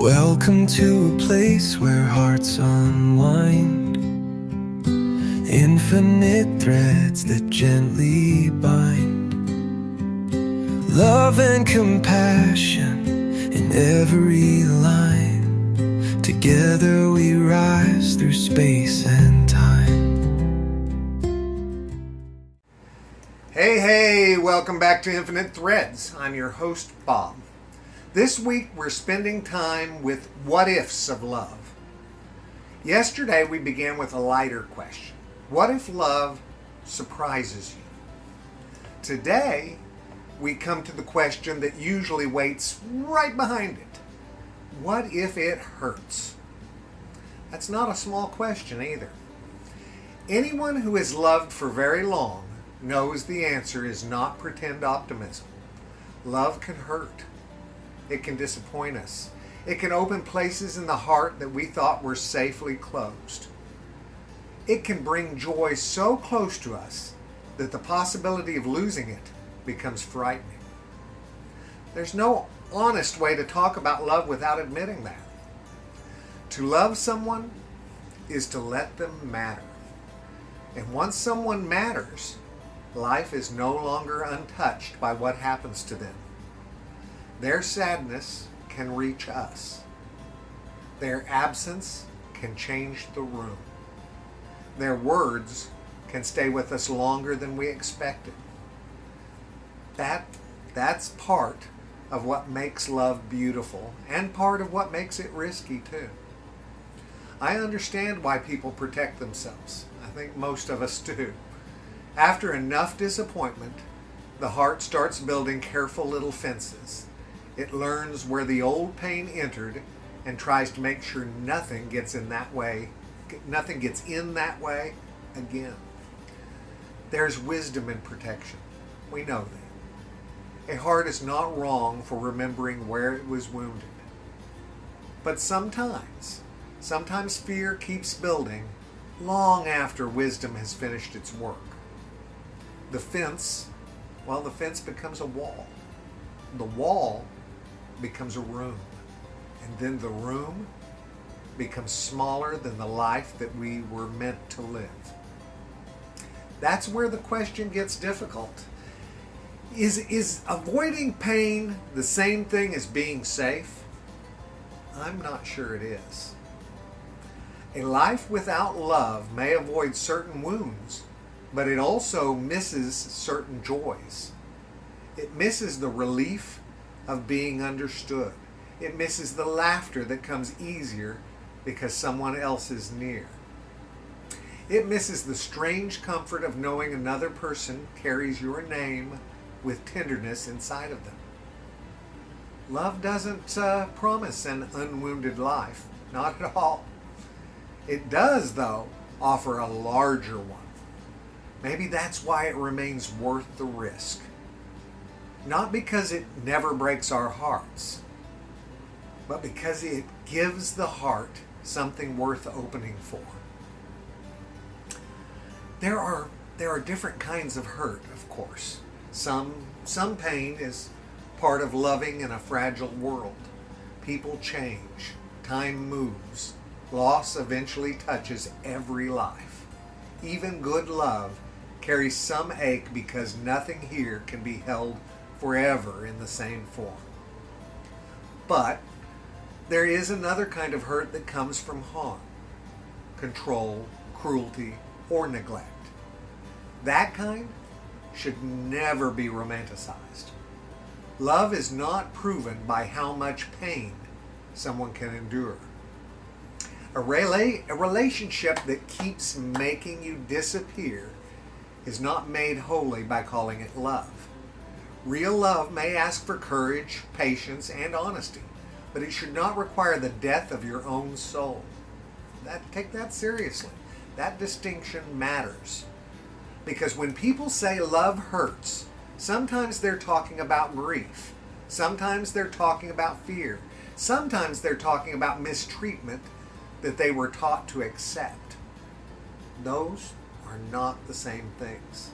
Welcome to a place where hearts unwind, infinite threads that gently bind, love and compassion in every line. Together we rise through space and time. Hey, welcome back to Infinite Threads. I'm your host, Bob. This week we're spending time with what-ifs of love. Yesterday we began with a lighter question. What if love surprises you? Today we come to the question that usually waits right behind it. What if it hurts? That's not a small question either. Anyone who has loved for very long knows the answer is not pretend optimism. Love can hurt. It can disappoint us. It can open places in the heart that we thought were safely closed. It can bring joy so close to us that the possibility of losing it becomes frightening. There's no honest way to talk about love without admitting that. To love someone is to let them matter. And once someone matters, life is no longer untouched by what happens to them. Their sadness can reach us. Their absence can change the room. Their words can stay with us longer than we expected. That's part of what makes love beautiful and part of what makes it risky too. I understand why people protect themselves. I think most of us do. After enough disappointment, the heart starts building careful little fences. It learns where the old pain entered and tries to make sure nothing gets in that way again. There's wisdom in protection. We know that. A heart is not wrong for remembering where it was wounded. But sometimes fear keeps building long after wisdom has finished its work. The fence becomes a wall. The wall becomes a room. And then the room becomes smaller than the life that we were meant to live. That's where the question gets difficult. Is avoiding pain the same thing as being safe? I'm not sure it is. A life without love may avoid certain wounds, but it also misses certain joys. It misses the relief of being understood. It misses the laughter that comes easier because someone else is near. It misses the strange comfort of knowing another person carries your name with tenderness inside of them. Love doesn't promise an unwounded life, not at all. It does, though, offer a larger one. Maybe that's why it remains worth the risk. Not because it never breaks our hearts, but because it gives the heart something worth opening for. There are different kinds of hurt, of course. Some pain is part of loving in a fragile world. People change. Time moves. Loss eventually touches every life. Even good love carries some ache because nothing here can be held forever in the same form. But there is another kind of hurt that comes from harm, control, cruelty, or neglect. That kind should never be romanticized. Love is not proven by how much pain someone can endure. A relationship that keeps making you disappear is not made holy by calling it love. Real love may ask for courage, patience, and honesty, but it should not require the death of your own soul. Take that seriously. That distinction matters. Because when people say love hurts, sometimes they're talking about grief. Sometimes they're talking about fear. Sometimes they're talking about mistreatment that they were taught to accept. Those are not the same things.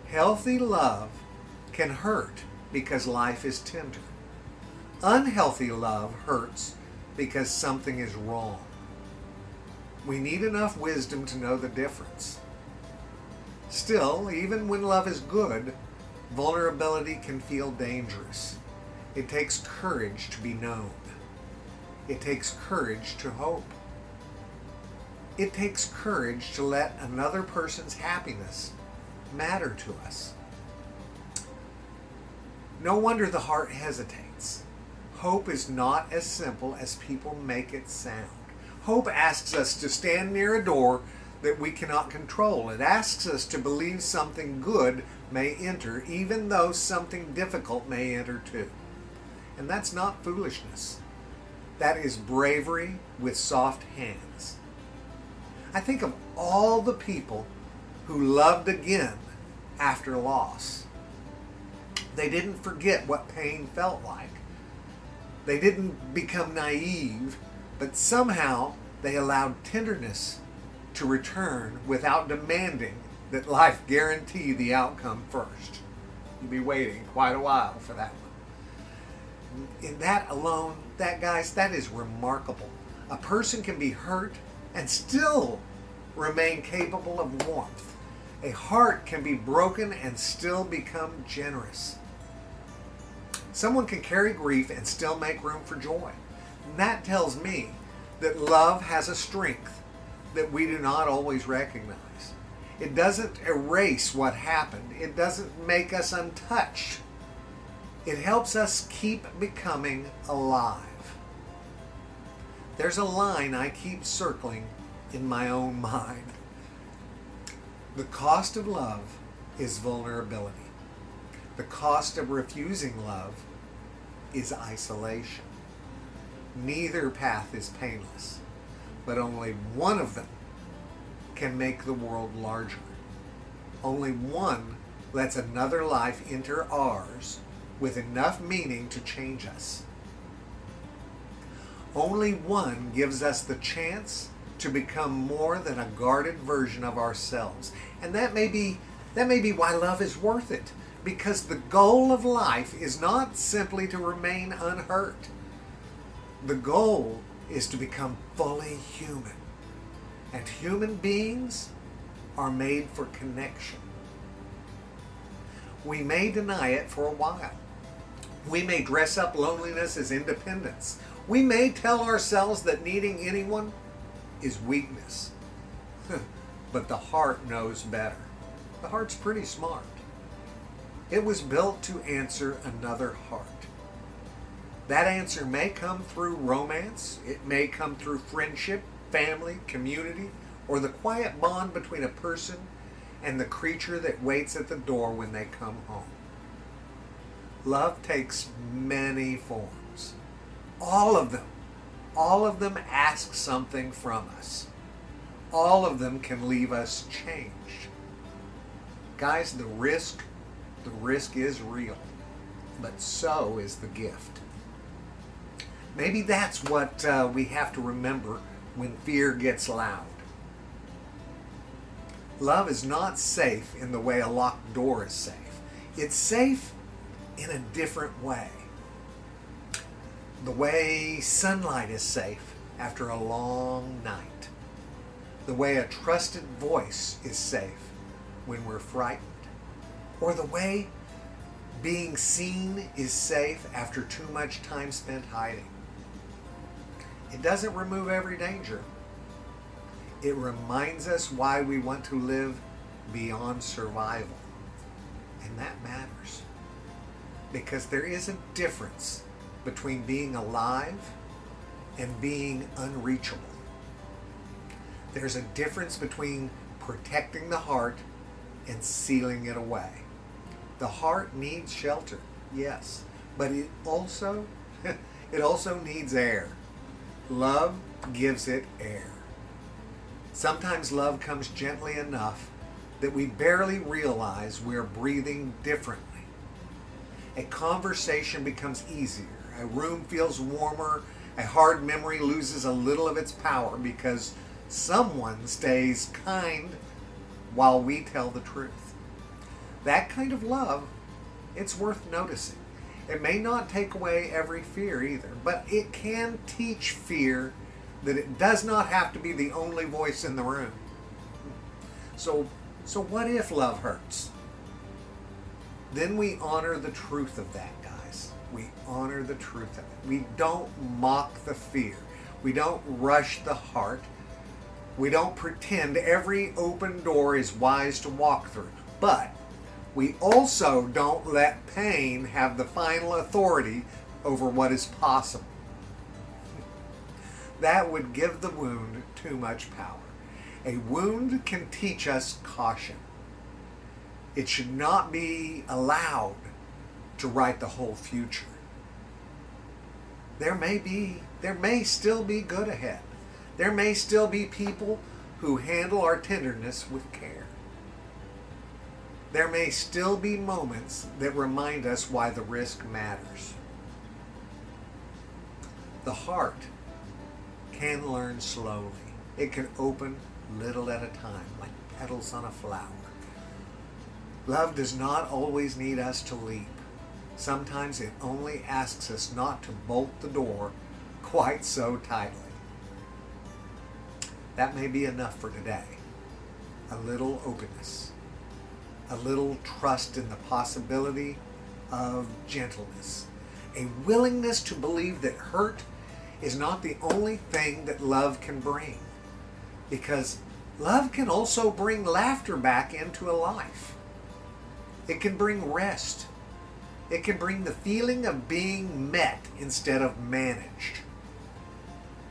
Healthy love can hurt because life is tender. Unhealthy love hurts because something is wrong. We need enough wisdom to know the difference. Still, even when love is good, vulnerability can feel dangerous. It takes courage to be known. It takes courage to hope. It takes courage to let another person's happiness matter to us. No wonder the heart hesitates. Hope is not as simple as people make it sound. Hope asks us to stand near a door that we cannot control. It asks us to believe something good may enter, even though something difficult may enter too. And that's not foolishness. That is bravery with soft hands. I think of all the people who loved again after loss. They didn't forget what pain felt like. They didn't become naive, but somehow they allowed tenderness to return without demanding that life guarantee the outcome first. You'll be waiting quite a while for that one. In that alone, that is remarkable. A person can be hurt and still remain capable of warmth. A heart can be broken and still become generous. Someone can carry grief and still make room for joy. And that tells me that love has a strength that we do not always recognize. It doesn't erase what happened. It doesn't make us untouched. It helps us keep becoming alive. There's a line I keep circling in my own mind. The cost of love is vulnerability. The cost of refusing love is isolation. Neither path is painless, but only one of them can make the world larger. Only one lets another life enter ours with enough meaning to change us. Only one gives us the chance to become more than a guarded version of ourselves. And that may be why love is worth it. Because the goal of life is not simply to remain unhurt. The goal is to become fully human. And human beings are made for connection. We may deny it for a while. We may dress up loneliness as independence. We may tell ourselves that needing anyone is weakness. But the heart knows better. The heart's pretty smart. It was built to answer another heart. That answer may come through romance, it may come through friendship, family, community, or the quiet bond between a person and the creature that waits at the door when they come home. Love takes many forms. All of them ask something from us. All of them can leave us changed. Guys, the risk is real, but so is the gift. Maybe that's what we have to remember when fear gets loud. Love is not safe in the way a locked door is safe. It's safe in a different way. The way sunlight is safe after a long night. The way a trusted voice is safe when we're frightened. Or the way being seen is safe after too much time spent hiding. It doesn't remove every danger. It reminds us why we want to live beyond survival. And that matters. Because there is a difference between being alive and being unreachable. There's a difference between protecting the heart and sealing it away. The heart needs shelter, yes, but it also needs air. Love gives it air. Sometimes love comes gently enough that we barely realize we're breathing differently. A conversation becomes easier. A room feels warmer. A hard memory loses a little of its power because someone stays kind while we tell the truth. That kind of love, it's worth noticing. It may not take away every fear either, but it can teach fear that it does not have to be the only voice in the room. So what if love hurts? Then we honor the truth of that, guys. We honor the truth of it. We don't mock the fear. We don't rush the heart. We don't pretend every open door is wise to walk through. But we also don't let pain have the final authority over what is possible. That would give the wound too much power. A wound can teach us caution. It should not be allowed to write the whole future. There may still be good ahead. There may still be people who handle our tenderness with care. There may still be moments that remind us why the risk matters. The heart can learn slowly. It can open little at a time, like petals on a flower. Love does not always need us to leap. Sometimes it only asks us not to bolt the door quite so tightly. That may be enough for today. A little openness. A little trust in the possibility of gentleness. A willingness to believe that hurt is not the only thing that love can bring. Because love can also bring laughter back into a life. It can bring rest. It can bring the feeling of being met instead of managed.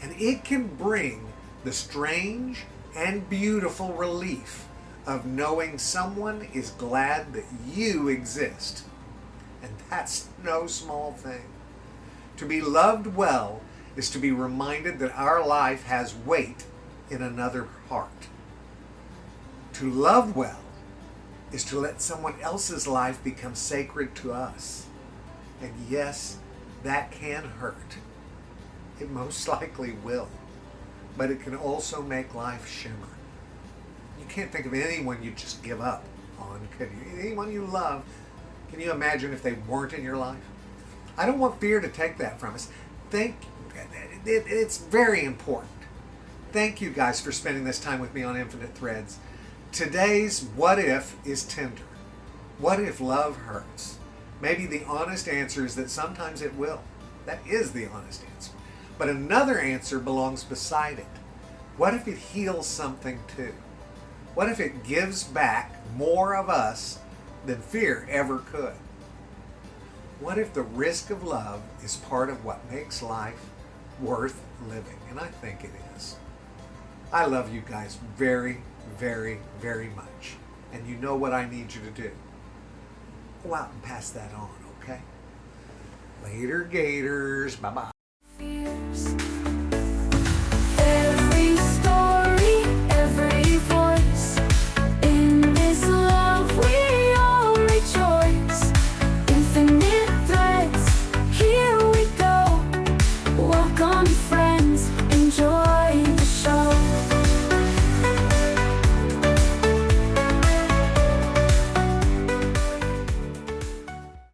And it can bring the strange and beautiful relief of knowing someone is glad that you exist. And that's no small thing. To be loved well is to be reminded that our life has weight in another heart. To love well is to let someone else's life become sacred to us. And yes, that can hurt. It most likely will. But it can also make life shimmer. You can't think of anyone you just give up on, could you? Anyone you love, can you imagine if they weren't in your life? I don't want fear to take that from us. It's very important. Thank you guys for spending this time with me on Infinite Threads. Today's what if is tender. What if love hurts? Maybe the honest answer is that sometimes it will. That is the honest answer. But another answer belongs beside it. What if it heals something too? What if it gives back more of us than fear ever could? What if the risk of love is part of what makes life worth living? And I think it is. I love you guys very, very, very much. And you know what I need you to do. Go out and pass that on, okay? Later, Gators. Bye-bye.